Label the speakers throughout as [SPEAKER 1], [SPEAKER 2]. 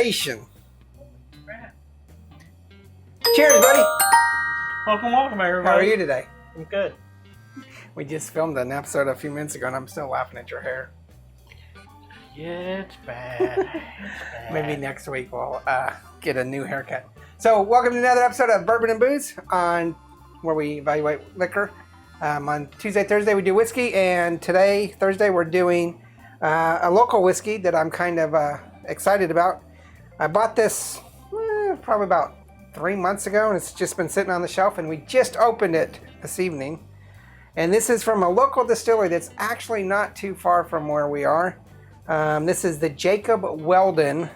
[SPEAKER 1] conversation. Cheers, buddy.
[SPEAKER 2] Welcome, everybody.
[SPEAKER 1] How are you today?
[SPEAKER 2] I'm good.
[SPEAKER 1] We just filmed an episode a few minutes ago, and I'm still laughing at your hair.
[SPEAKER 2] Yeah, it's bad. It's bad.
[SPEAKER 1] Maybe next week we'll get a new haircut. So, welcome to another episode of Bourbon and Booze, on where we evaluate liquor. On Tuesday, Thursday, we do whiskey, and today, Thursday, we're doing a local whiskey that I'm kind of excited about. I bought this probably about 3 months ago, and it's just been sitting on the shelf, and we just opened it this evening. And this is from a local distillery that's actually not too far from where we are. This is the Jacob Weldon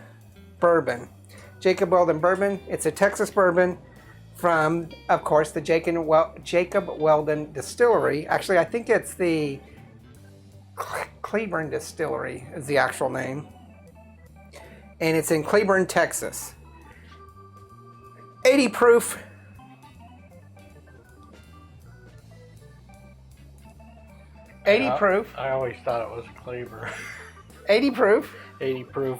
[SPEAKER 1] bourbon. Jacob Weldon bourbon. It's a Texas bourbon from, of course, the Jacob Weldon Distillery. Actually, I think it's the Cleburne Distillery is the actual name. And it's in Cleburne, Texas. 80 proof. Proof.
[SPEAKER 2] I always thought it was a Cleaver.
[SPEAKER 1] 80 proof.
[SPEAKER 2] 80 proof.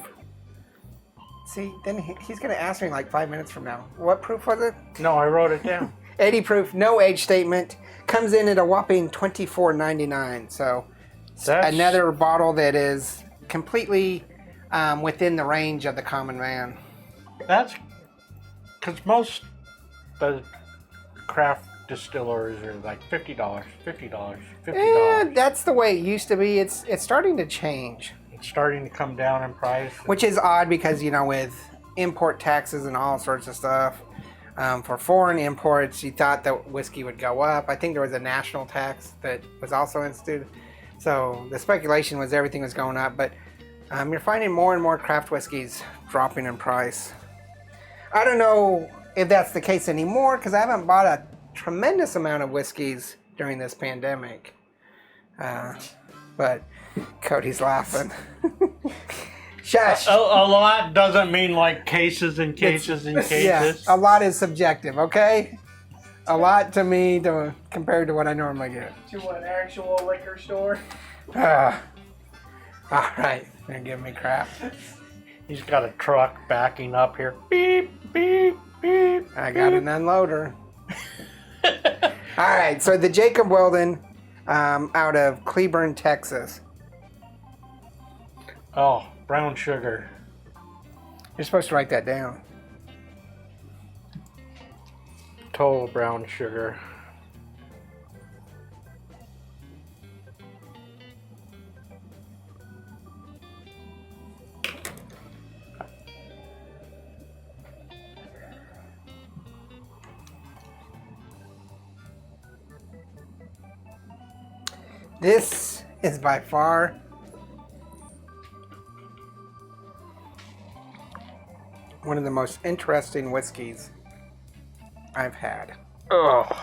[SPEAKER 1] See, then he's going to ask me like 5 minutes from now. What proof was it?
[SPEAKER 2] No, I wrote it down.
[SPEAKER 1] 80 proof, no age statement. Comes in at a whopping $24.99. So that's another bottle that is completely within the range of the common man.
[SPEAKER 2] That's because most the craft distilleries are like $50.
[SPEAKER 1] Yeah, that's the way it used to be. It's starting to change.
[SPEAKER 2] It's starting to come down in price.
[SPEAKER 1] Which is odd because, you know, with import taxes and all sorts of stuff, for foreign imports, you thought that whiskey would go up. I think there was a national tax that was also instituted. So the speculation was everything was going up. But you're finding more and more craft whiskeys dropping in price. I don't know if that's the case anymore because I haven't bought a tremendous amount of whiskeys during this pandemic. But Cody's laughing. Shush.
[SPEAKER 2] A lot doesn't mean like cases and cases and cases.
[SPEAKER 1] Yeah, a lot is subjective, okay? A lot to me compared to what I normally get.
[SPEAKER 3] To an actual liquor store.
[SPEAKER 1] All right, they're giving me crap.
[SPEAKER 2] He's got a truck backing up here. Beep, beep, beep.
[SPEAKER 1] I got an unloader. All right, so the Jacob Weldon out of Cleburne, Texas.
[SPEAKER 2] Oh, brown sugar.
[SPEAKER 1] You're supposed to write that down.
[SPEAKER 2] Total brown sugar.
[SPEAKER 1] This is by far one of the most interesting whiskeys I've had.
[SPEAKER 2] Ugh.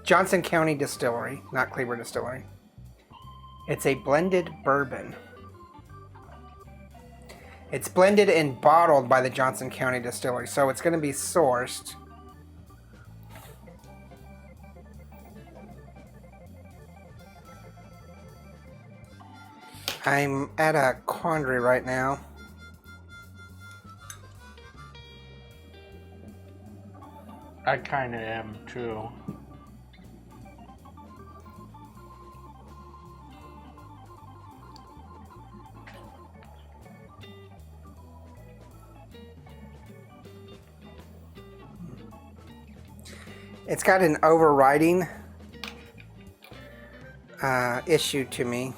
[SPEAKER 1] Johnson County Distillery, not Cleburne Distillery. It's a blended bourbon. It's blended and bottled by the Johnson County Distillery, so it's going to be sourced. I'm at a quandary right now.
[SPEAKER 2] I kind of am too.
[SPEAKER 1] It's got an overriding issue to me.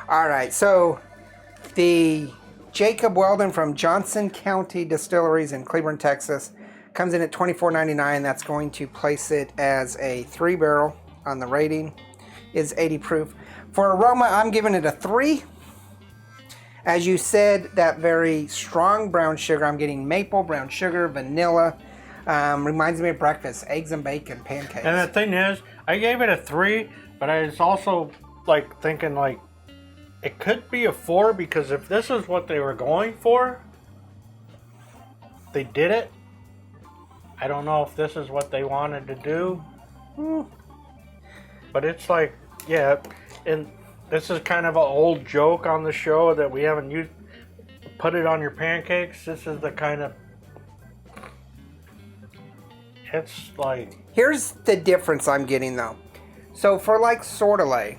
[SPEAKER 1] All right, so the Jacob Weldon from Johnson County Distilleries in Cleburne, Texas, comes in at $24.99. That's going to place it as a 3-barrel on the rating. Is 80 proof. For aroma, I'm giving it a 3. As you said, that very strong brown sugar. I'm getting maple, brown sugar, vanilla. Reminds me of breakfast, eggs and bacon, pancakes.
[SPEAKER 2] And the thing is, I gave it a 3, but I was also like thinking like, it could be a 4 because if this is what they were going for, they did it. I don't know if this is what they wanted to do. But it's like, yeah, and this is kind of an old joke on the show that we haven't used. put it on your pancakes, this is the kind of... It's like...
[SPEAKER 1] Here's the difference I'm getting, though. So for like Sordelay,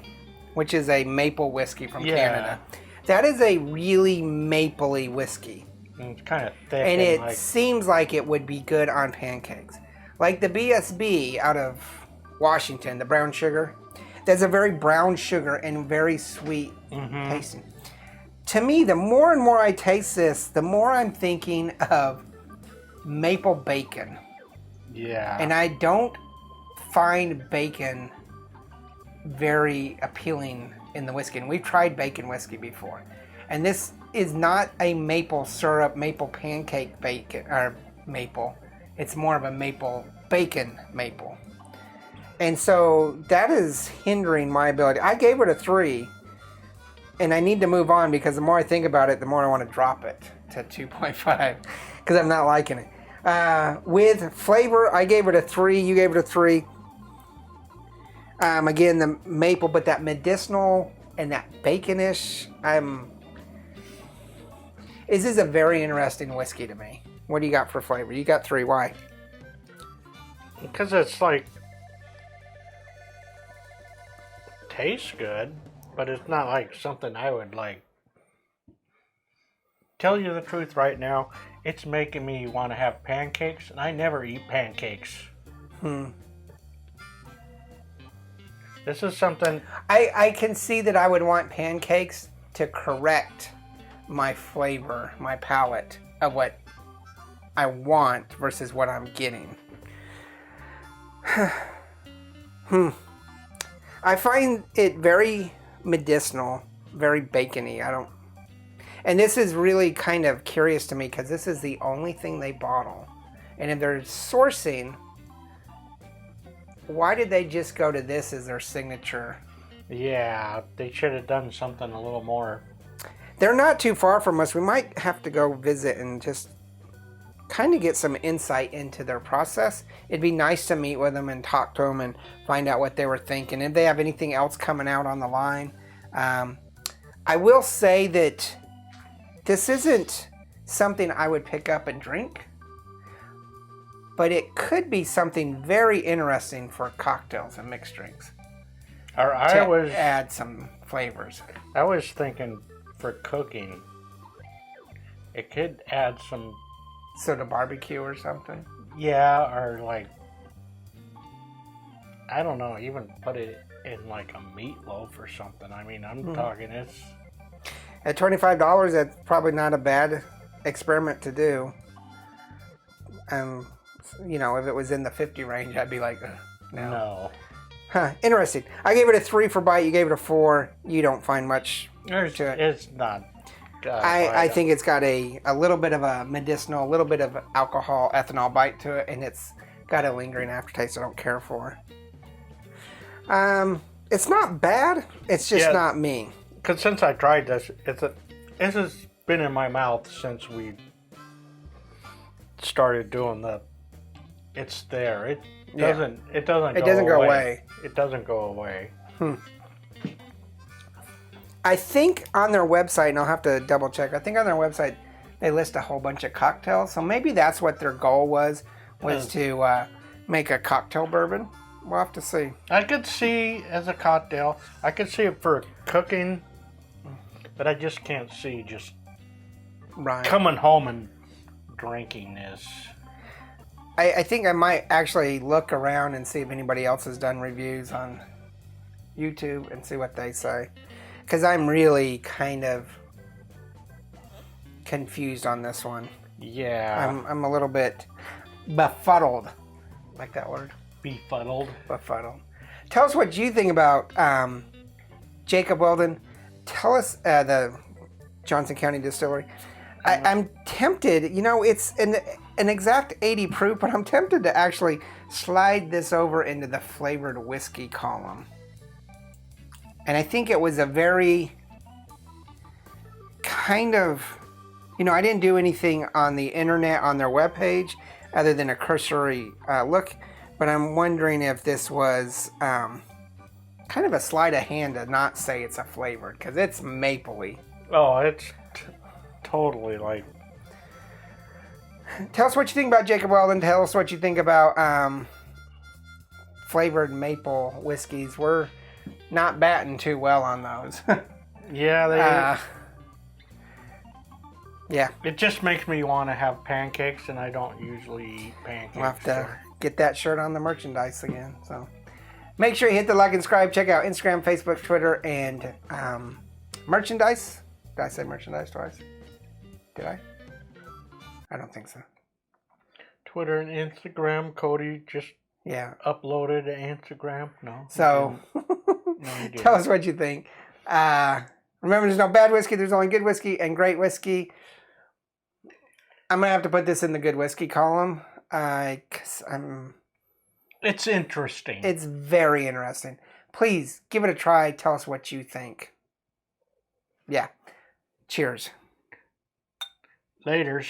[SPEAKER 1] which is a maple whiskey from Canada, that is a really mapley whiskey.
[SPEAKER 2] It's kind of thick.
[SPEAKER 1] And it seems like it would be good on pancakes. Like the BSB out of Washington, the brown sugar, there's a very brown sugar and very sweet tasting. To me, the more and more I taste this, the more I'm thinking of maple bacon.
[SPEAKER 2] Yeah.
[SPEAKER 1] And I don't find bacon very appealing in the whiskey. And we've tried bacon whiskey before. And this is not a maple syrup, maple pancake bacon, or maple. It's more of a maple bacon maple. And so that is hindering my ability. I gave it a 3. And I need to move on because the more I think about it, the more I want to drop it to 2.5 because I'm not liking it. With flavor, I gave it a 3. You gave it a 3. Again, the maple, but that medicinal and that baconish. This is a very interesting whiskey to me. What do you got for flavor? You got 3. Why?
[SPEAKER 2] Because it's like... tastes good, but it's not like something I would like. Tell you the truth right now, it's making me want to have pancakes, and I never eat pancakes. This is something...
[SPEAKER 1] I can see that I would want pancakes to correct my flavor, my palate of what I want versus what I'm getting. I find it very medicinal, very bacony. And this is really kind of curious to me because this is the only thing they bottle. And if they're sourcing, why did they just go to this as their signature?
[SPEAKER 2] Yeah, they should have done something a little more.
[SPEAKER 1] They're not too far from us. We might have to go visit and just kind of get some insight into their process. It'd be nice to meet with them and talk to them and find out what they were thinking. If they have anything else coming out on the line. I will say that this isn't something I would pick up and drink, but it could be something very interesting for cocktails and mixed drinks.
[SPEAKER 2] Or
[SPEAKER 1] add some flavors.
[SPEAKER 2] I was thinking for cooking, it could add some
[SPEAKER 1] sort of barbecue or something.
[SPEAKER 2] Yeah, or like, I don't know, even put it in like a meatloaf or something. I mean, I'm talking it's...
[SPEAKER 1] At $25, that's probably not a bad experiment to do. You know, if it was in the 50 range, I'd be like, no. Huh, interesting. I gave it a 3 for bite. You gave it a 4. You don't find much to it.
[SPEAKER 2] It's not.
[SPEAKER 1] I think it's got a little bit of a medicinal, a little bit of alcohol, ethanol bite to it, and it's got a lingering aftertaste I don't care for. It's not bad. It's just not me.
[SPEAKER 2] Because since I tried this, this has been in my mouth since we started doing the... It's there. It doesn't go away. It doesn't go away.
[SPEAKER 1] I think on their website, and I'll have to double check, I think on their website they list a whole bunch of cocktails. So maybe that's what their goal was to make a cocktail bourbon. We'll have to see.
[SPEAKER 2] I could see as a cocktail. I could see it for cooking, but I just can't see just coming home and drinking this.
[SPEAKER 1] I think I might actually look around and see if anybody else has done reviews on YouTube and see what they say. Because I'm really kind of confused on this one.
[SPEAKER 2] Yeah.
[SPEAKER 1] I'm a little bit befuddled. Like that word?
[SPEAKER 2] Befuddled.
[SPEAKER 1] Befuddled. Tell us what you think about Jacob Weldon. Tell us the Johnson County Distillery. I'm tempted, you know, it's an exact 80 proof, but I'm tempted to actually slide this over into the flavored whiskey column. And I think it was a very kind of, you know, I didn't do anything on the internet on their webpage other than a cursory look, but I'm wondering if this was kind of a sleight of hand to not say it's a flavored, because it's mapley.
[SPEAKER 2] Oh, it's...
[SPEAKER 1] Oh, it's... I think I might actually look around and see if anybody else has done reviews on YouTube and see what they say. Because I'm really kind of confused on this one.
[SPEAKER 2] Oh, it's...
[SPEAKER 1] I'm a little bit befuddled. Like that word?
[SPEAKER 2] Befuddled. totally. Like,
[SPEAKER 1] Tell us what you think about Jacob Weldon. Tell us what you think about flavored maple whiskeys. We're not batting too well on those.
[SPEAKER 2] yeah,
[SPEAKER 1] Yeah.
[SPEAKER 2] it just makes me want to have pancakes, and I don't usually eat pancakes.
[SPEAKER 1] We'll have to get that shirt on the merchandise again. So make sure you hit the like and subscribe. Check out Instagram, Facebook, Twitter, and merchandise. Did I say merchandise twice? Did I? I don't think so.
[SPEAKER 2] Twitter and Instagram. Cody just uploaded to Instagram. No.
[SPEAKER 1] So
[SPEAKER 2] you
[SPEAKER 1] tell us what you think. Remember, there's no bad whiskey. There's only good whiskey and great whiskey. I'm going to have to put this in the good whiskey column. 'Cause
[SPEAKER 2] It's interesting.
[SPEAKER 1] It's very interesting. Please give it a try. Tell us what you think. Yeah. Cheers.
[SPEAKER 2] Laters.